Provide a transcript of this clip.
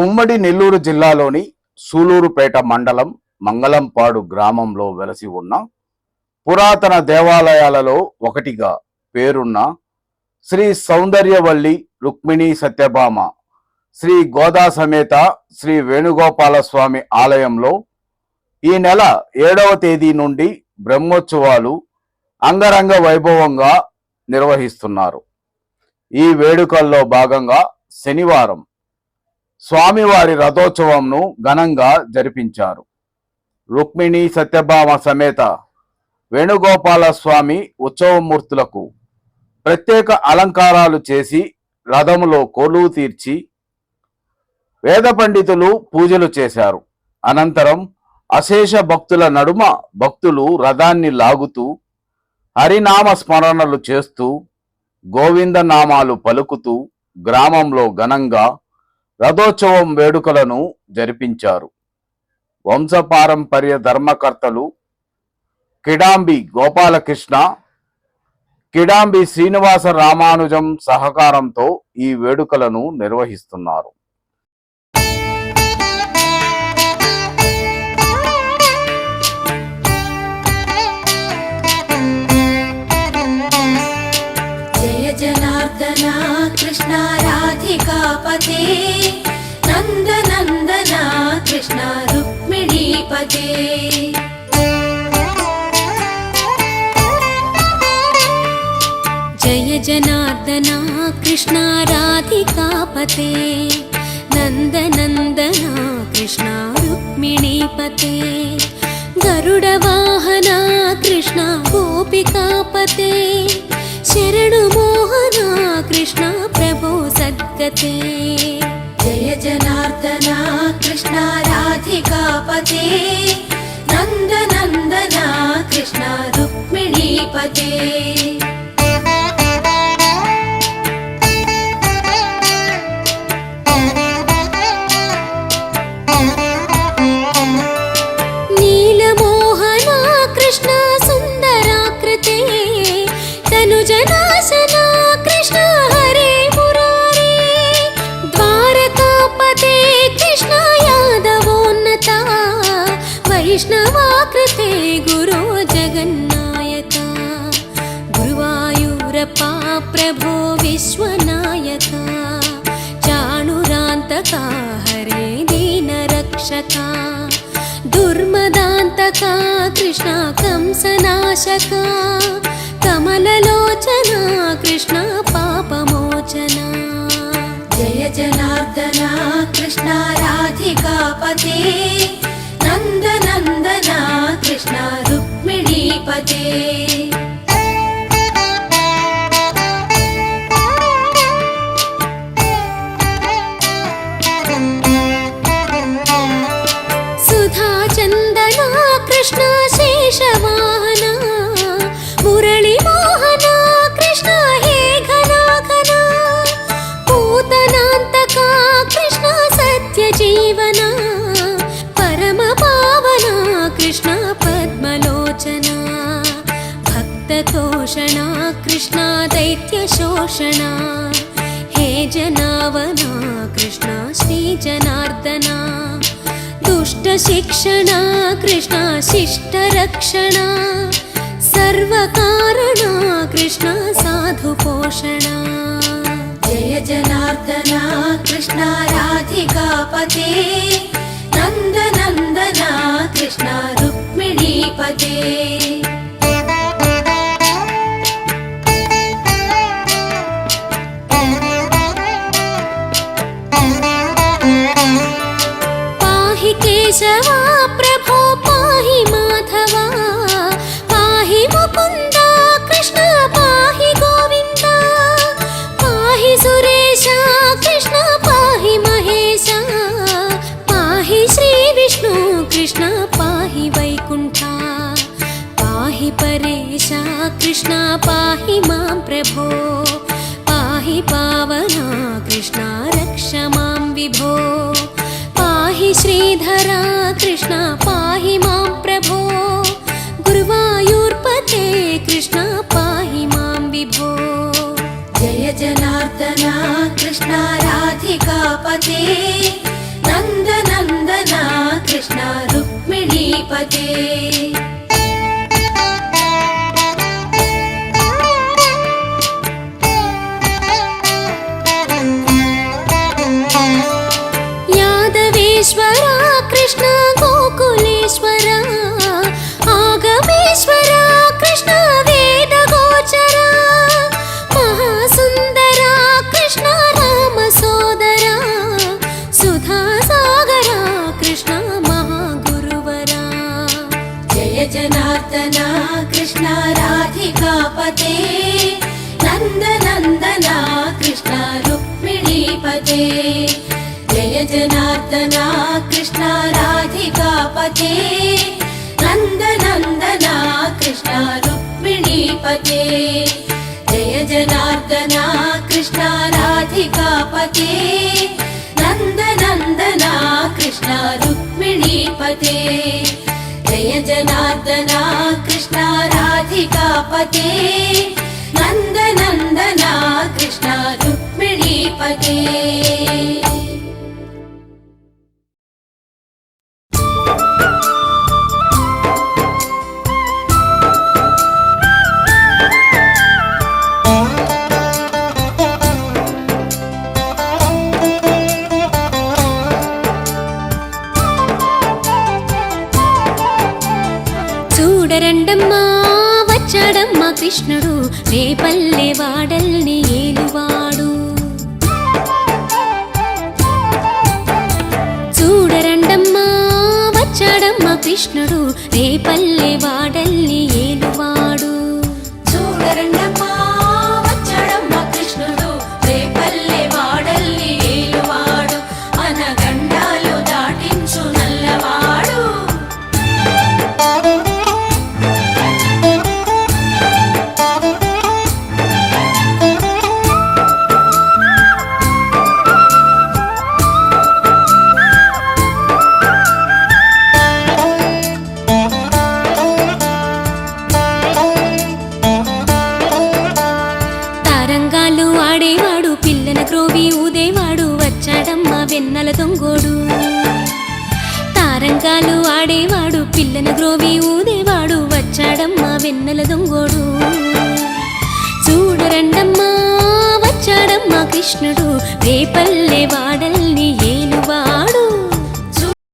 ఉమ్మడి నెల్లూరు జిల్లాలోని సూలూరుపేట మండలం మంగళంపాడు గ్రామంలో వెలసి ఉన్న పురాతన దేవాలయాలలో ఒకటిగా పేరున్న శ్రీ సౌందర్యవల్లి రుక్మిణీ సత్యభామ శ్రీ గోదా సమేత శ్రీ వేణుగోపాల స్వామి ఆలయంలో ఈ నెల 7వ తేదీ నుండి బ్రహ్మోత్సవాలు అంగరంగ వైభవంగా నిర్వహిస్తున్నారు. ఈ వేడుకల్లో భాగంగా శనివారం స్వామివారి రథోత్సవంను ఘనంగా జరిపించారు. రుక్మిణీ సత్యభామ సమేత వేణుగోపాల స్వామి ఉత్సవమూర్తులకు ప్రత్యేక అలంకారాలు చేసి రథములో కొలువు తీర్చి వేద పండితులు పూజలు చేశారు. అనంతరం అశేష భక్తుల నడుమ భక్తులు రథాన్ని లాగుతూ హరినామ స్మరణలు చేస్తూ గోవింద నామాలు పలుకుతూ గ్రామంలో ఘనంగా రథోత్సవం వేడుకలను జరిపించారు. వంశపారంపర్య ధర్మకర్తలు కిడాంబి గోపాలకృష్ణ, కిడాంబి శ్రీనివాస రామానుజం సహకారంతో ఈ వేడుకలను నిర్వహిస్తున్నారు. జయ జనార్దన కృష్ణ రాధికాపతే నందనందన కృష్ణ రుక్మిణీపతే. జయ జనార్దన కృష్ణ రాధికాపతే నందనందన కృష్ణ రుక్మిణీపతే. గరుడ వాహన కృష్ణ గోపికాపతే శరణు మోహన కృష్ణ ప్రభో సద్గతే. జయ జనార్దన కృష్ణ రాధికాపతే నందనందన కృష్ణ రుక్మిణీపతే. నీలమోహన కృష్ణ సుందరాకృతే తనుజనాశన కృష్ణ హరే మురారే. ద్వారకాపతే కృష్ణ యాదవోన్నత వైష్ణవాకృతే గురో జగన్నాయక. గురువాయూరప్ప ప్రభో విశ్వనాయక. చాణురాంతక హరే దీనరక్షక. దుర్మదాంతక కృష్ణ కంసనాశక. కమలలోచన కృష్ణ పాపమోచన. జయ జనార్దన కృష్ణ రాధికాపతే నందనందన కృష్ణ రుక్మిణీపతే. సుధాచందన కృష్ణ శేషవాహన. మురళి మోహన కృష్ణ హే ఘనా ఘన. పూతనాంతక కృష్ణ సత్య జీవన. పరమ పావన కృష్ణ పద్మలోచన. భక్తతోషణ కృష్ణ దైత్య శోషణ. హే జనావన కృష్ణ శ్రీ జనార్దన. దుష్ట శిక్షణ కృష్ణ శిష్ట రక్షణ. సర్వకారణ కృష్ణ సాధు పోషణ. జయ జనార్దన కృష్ణ రాధికాపతే నందనందన కృష్ణ రుక్మిణీపతే. పాహి కేశవ ప్రభో పాహి మాధవ. పాహి ముకుంద కృష్ణ పాహి గోవింద. పాహి సురేశ కృష్ణ పాహి మహేశ. పాహి శ్రీ విష్ణు కృష్ణ పాహి వైకుంఠ. పాహి పరేశ కృష్ణ పాహి మాం ప్రభో. పాహి పావన కృష్ణ రక్ష మాం విభో. పాహి శ్రీధర కృష్ణ పాహి మాం ప్రభో. గురువాయూర్పతే కృష్ణ పాహి మాం విభో. జయ జనార్దన కృష్ణ రాధికాపతే పతే యాదవేశ్వర కృష్ణ గోకులేశ్వర ఆగమేశ్వర కృష్ణ వేద గోచర మహాసుందర కృష్ణ రామ సోదర సుధా సాగర కృష్ణ మహాగురువరా జయ జనార్దన కృష్ణ రాధికాపతే నందనందన కృష్ణ రుక్మిణీపతే జయ జనార్దన కృష్ణ రాధికాపతే నందనందన కృష్ణ రుక్మిణీపతే జయ జనార్దన కృష్ణ రాధికాపతే నందనందన కృష్ణ రుక్మిణీపతే జయ జనార్దన కృష్ణ రాధికాపతే నందనందన కృష్ణ రుక్మిణీపతే చూడరండమ్మా వచ్చాడమ్మా కృష్ణుడు రేపల్లె వాడల్ని ఏలువాడు చూడరండమ్మా వచ్చాడమ్మా కృష్ణుడు రేపల్లె వాడల్ని ఏలువాడు చూడరండమ్మా వచ్చాడమ్మా కృష్ణుడు రేపల్లె వాడల్ని ఏలువాడు అనగండాలు దాటించు నల్లవాడు ఆడేవాడు పిల్లన క్రోవి ఊదేవాడు వచ్చాడమ్మా వెన్నెల దొంగోడు తారంగాలు ఆడేవాడు పిల్లన గ్రోవి ఊదేవాడు వచ్చాడమ్మా వెన్నెల దొంగోడు చూడరండమ్మా వచ్చాడమ్మా కృష్ణుడు రేపల్లె వాడల్ని